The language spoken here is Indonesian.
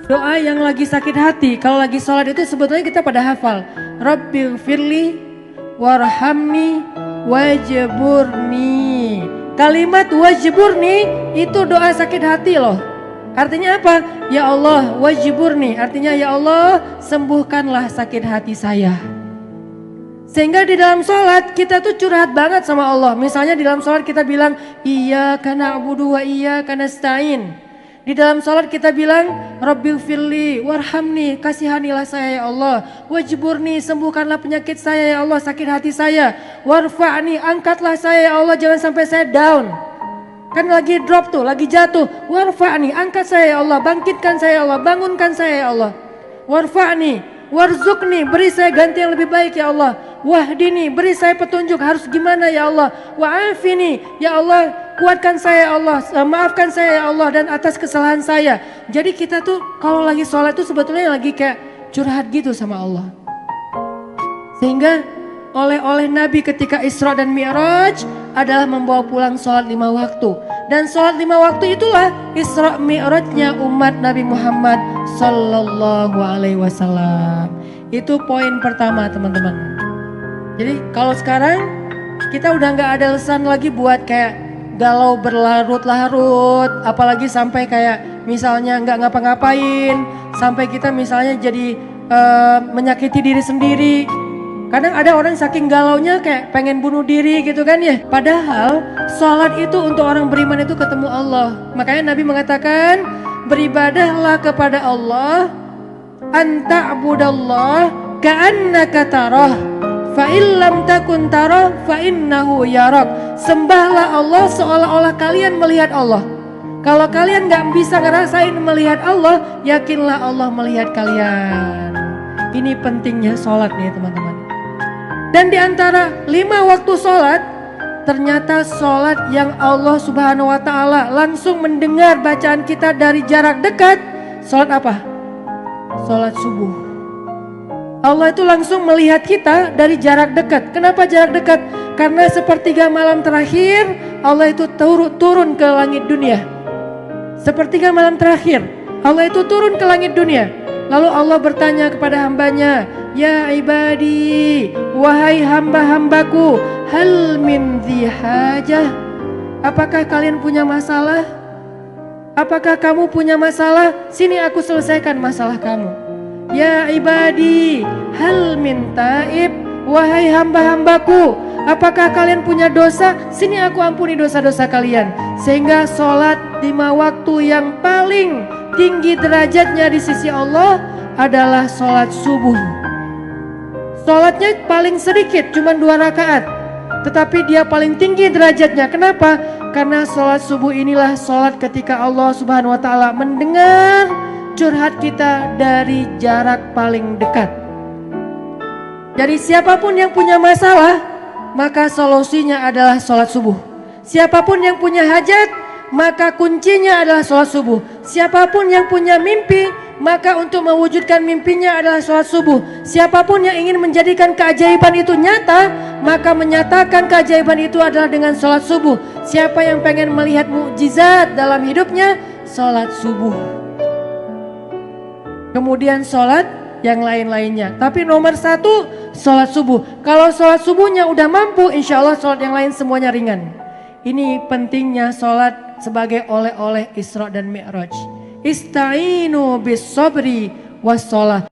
Doa yang lagi sakit hati, kalau lagi sholat itu sebetulnya kita pada hafal. Rabbighfirli warhamni wajburni. Kalimat wajburni itu doa sakit hati loh. Artinya apa? Ya Allah wajburni, artinya ya Allah sembuhkanlah sakit hati saya. Sehingga di dalam sholat kita tuh curhat banget sama Allah. Misalnya di dalam sholat kita bilang iyyaka na'budu wa iyyaka nasta'in. Di dalam sholat kita bilang Rabbighfirli warhamni, kasihanilah saya ya Allah. Wajburni, sembuhkanlah penyakit saya ya Allah, sakit hati saya. Warfa'ni, angkatlah saya ya Allah, jangan sampai saya down. Kan lagi drop tuh, lagi jatuh. Warfa'ni, angkat saya ya Allah, bangkitkan saya ya Allah, bangunkan saya ya Allah. Warfa'ni, warzukni, beri saya ganti yang lebih baik ya Allah. Wahdini, beri saya petunjuk harus gimana ya Allah. Wa'afini, ya Allah kuatkan saya ya Allah, maafkan saya ya Allah dan atas kesalahan saya. Jadi kita tuh kalau lagi sholat tuh sebetulnya lagi kayak curhat gitu sama Allah. Sehingga oleh Nabi ketika Isra dan Mi'raj adalah membawa pulang sholat 5 waktu. Dan sholat 5 waktu itulah Isra Mi'rajnya umat Nabi Muhammad Sallallahu Alaihi Wasallam. Itu poin pertama teman-teman. Jadi kalau sekarang kita udah gak ada alasan lagi buat kayak galau berlarut-larut, apalagi sampai kayak misalnya nggak ngapa-ngapain, sampai kita misalnya jadi menyakiti diri sendiri. Kadang ada orang saking galaunya kayak pengen bunuh diri gitu kan ya. Padahal sholat itu untuk orang beriman itu ketemu Allah. Makanya Nabi mengatakan beribadahlah kepada Allah, anta'budallah ka'annaka tarah. Fa'illam takun tarah fa'innahu yarak. Sembahlah Allah seolah-olah kalian melihat Allah. Kalau kalian gak bisa ngerasain melihat Allah, yakinlah Allah melihat kalian. Ini pentingnya sholat nih teman-teman. Dan di antara 5 waktu sholat, ternyata sholat yang Allah Subhanahu wa ta'ala langsung mendengar bacaan kita dari jarak dekat. Sholat apa? Sholat subuh. Allah itu langsung melihat kita dari jarak dekat. Kenapa jarak dekat? Karena sepertiga malam terakhir Allah itu turun ke langit dunia. Sepertiga malam terakhir Allah itu turun ke langit dunia. Lalu Allah bertanya kepada hambanya, ya ibadi, wahai hamba-hambaku, hal min dhi hajah. Apakah kalian punya masalah? Apakah kamu punya masalah? Sini aku selesaikan masalah kamu. Ya ibadi, hal min taib. Wahai hamba-hambaku, apakah kalian punya dosa? Sini aku ampuni dosa-dosa kalian. Sehingga sholat 5 waktu yang paling tinggi derajatnya di sisi Allah adalah sholat subuh. Sholatnya paling sedikit, cuma 2 rakaat. Tetapi dia paling tinggi derajatnya. Kenapa? Karena sholat subuh inilah sholat ketika Allah Subhanahu wa ta'ala mendengar curhat kita dari jarak paling dekat. Jadi siapapun yang punya masalah, maka solusinya adalah sholat subuh. Siapapun yang punya hajat, maka kuncinya adalah sholat subuh. Siapapun yang punya mimpi, maka untuk mewujudkan mimpinya adalah sholat subuh. Siapapun yang ingin menjadikan keajaiban itu nyata, maka menyatakan keajaiban itu adalah dengan sholat subuh. Siapa yang pengen melihat mukjizat dalam hidupnya, sholat subuh. Kemudian sholat yang lain-lainnya. Tapi nomor 1 sholat subuh. Kalau sholat subuhnya udah mampu, insya Allah sholat yang lain semuanya ringan. Ini pentingnya sholat sebagai oleh-oleh Isra dan Mi'raj. Ista'inu bis sabri was sholat.